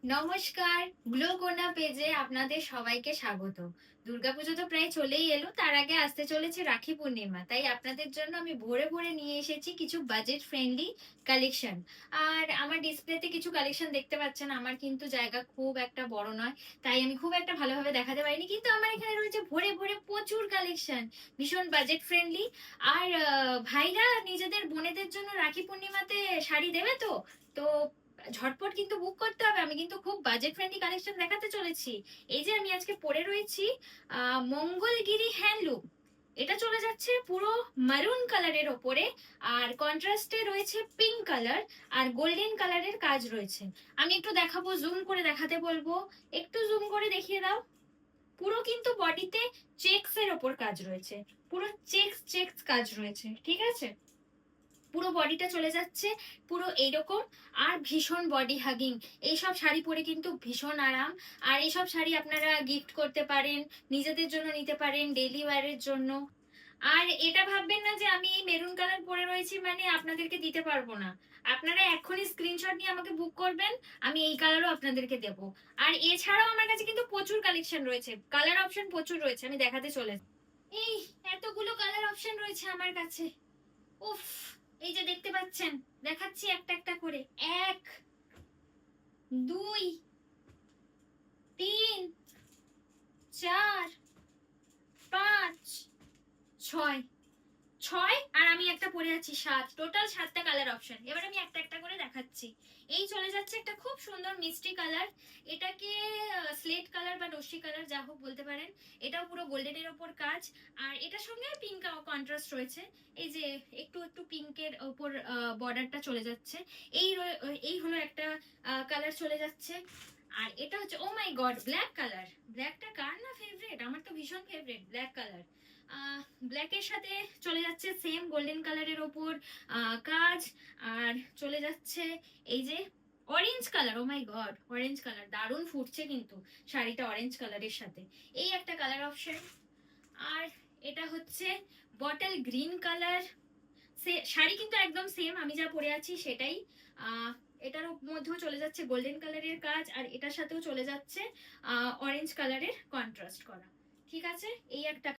নমস্কার, গ্লো কোনা পেজে আপনাদের সবাইকে স্বাগত। দুর্গাপুজো তো প্রায় চলেই এলো, তার আগে আসতে চলেছে রাখি পূর্ণিমা। তাই আপনাদের জন্য আমি ভোরে ভোরে নিয়ে এসেছি কিছু বাজেট ফ্রেন্ডলি কালেকশন। আর আমার ডিসপ্লেতে কিছু কালেকশন দেখতে পাচ্ছেন, আমার কিন্তু জায়গা খুব একটা বড় নয়, তাই আমি খুব একটা ভালোভাবে দেখাতে পারিনি। কিন্তু আমার এখানে রয়েছে ভোরে ভোরে প্রচুর কালেকশন, ভীষণ বাজেট ফ্রেন্ডলি। আর ভাইরা নিজেদের বোনেদের জন্য রাখি পূর্ণিমাতে শাড়ি দেবে তো তো ঝটপট কিন্তু বুক করতে হবে। আমি কিন্তু খুব বাজেট ফ্রেন্ডলি কালেকশন দেখাতে চলেছি। এই যে আমি আজকে পরে রয়েছি মঙ্গলগিরি হ্যান্ডলুম, এটা চলে যাচ্ছে পুরো মারুন কালারের ওপরে, আর কন্ট্রাস্টে রয়েছে পিঙ্ক কালার আর গোল্ডেন কালারের কাজ রয়েছে। আমি একটু দেখাবো, জুম করে দেখাতে বলবো, একটু জুম করে দেখিয়ে দাও। পুরো কিন্তু বডিতে চেকস এর ওপর কাজ রয়েছে, পুরো চেকস চেকস কাজ রয়েছে, ঠিক আছে। পুরো বডিটা চলে যাচ্ছে পুরো এইরকম। আর ভীষণ বডি হাগিং, এইসব শাড়ি পরে কিন্তু ভীষণ আরাম। আর এইসব শাড়ি আপনারা গিফট করতে পারেন, নিজেদের জন্য নিতে পারেন, ডেইলি ওয়্যারের জন্য। আর এটা ভাববেন না যে আমি এই মেরুন কালার পরে রয়েছি মানে আপনাদেরকে দিতে পারবো না। আপনারা এখনই স্ক্রিনশট নিয়ে আমাকে বুক করবেন, আমি এই কালারও আপনাদেরকে দেবো। আর এছাড়াও আমার কাছে কিন্তু প্রচুর কালেকশন রয়েছে, কালার অপশন প্রচুর রয়েছে, আমি দেখাতে চলে এই এতগুলো কালার অপশন রয়েছে আমার কাছে। উফ, এই যে দেখতে পাচ্ছেন, দেখাচ্ছি একটা একটা করে। এক, দুই, তিন, চার, পাঁচ, ছয়। ছয় আর আমি একটা পরে আছি সাত, টোটাল সাতটা কালার অপশন। এবার আমি একটা একটা করে দেখাচ্ছি। এই চলে যাচ্ছে একটা খুব সুন্দর মিষ্টি কালার, এটাকে স্লেট কালার বা নস্যি কালার যা হোক বলতে পারেন। এটাও পুরো গোল্ডেনের ওপর কাজ, আর এটার সঙ্গে পিঙ্ক কন্ট্রাস্ট রয়েছে। এই যে একটু একটু পিঙ্কের ওপর বর্ডারটা চলে যাচ্ছে। এই হলো একটা কালার চলে যাচ্ছে। আর এটা হচ্ছে ও মাই গড, ব্ল্যাক কালার। ব্ল্যাকটা কার না ফেভারিট, আমার তো ভীষণ ফেভারিট ব্ল্যাক কালার। ব্ল্যাকের সাথে চলে যাচ্ছে সেম গোল্ডেন কালারের ওপর কাজ। আর চলে যাচ্ছে এই যে অরেঞ্জ কালার, ও মাই গড অরেঞ্জ কালার, দারুণ ফুটছে কিন্তু শাড়িটা অরেঞ্জ কালারের সাথে। এই একটা কালার অপশন। আর এটা হচ্ছে বটল গ্রিন কালার। শাড়ি কিন্তু একদম সেম আমি যা পরে আছি সেটাই। আহ এটার মধ্যেও চলে যাচ্ছে গোল্ডেন কালারের কাজ, আর এটার সাথেও চলে যাচ্ছে অরেঞ্জ কালারের কন্ট্রাস্ট করা। ঠিক আছে, এই একটা